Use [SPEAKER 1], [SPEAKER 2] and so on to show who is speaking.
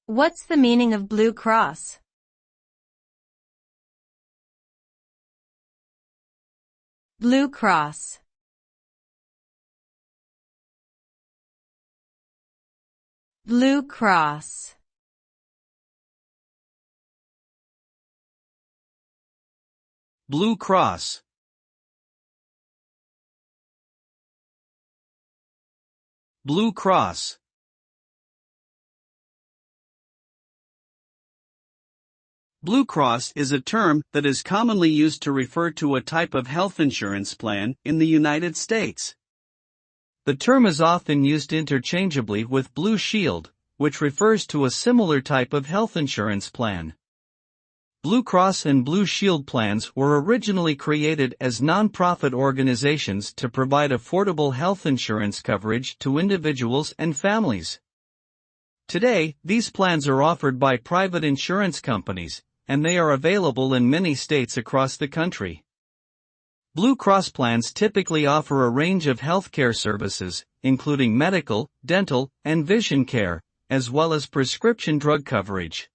[SPEAKER 1] What's the meaning of Blue Cross? Blue Cross. Blue Cross.
[SPEAKER 2] Blue Cross. Blue Cross. Blue Cross is a term that is commonly used to refer to a type of health insurance plan in the United States. The term is often used interchangeably with Blue Shield, which refers to a similar type of health insurance plan. Blue Cross and Blue Shield plans were originally created as non-profit organizations to provide affordable health insurance coverage to individuals and families. Today, these plans are offered by private insurance companies, and they are available in many states across the country. Blue Cross plans typically offer a range of healthcare services, including medical, dental, and vision care, as well as prescription drug coverage.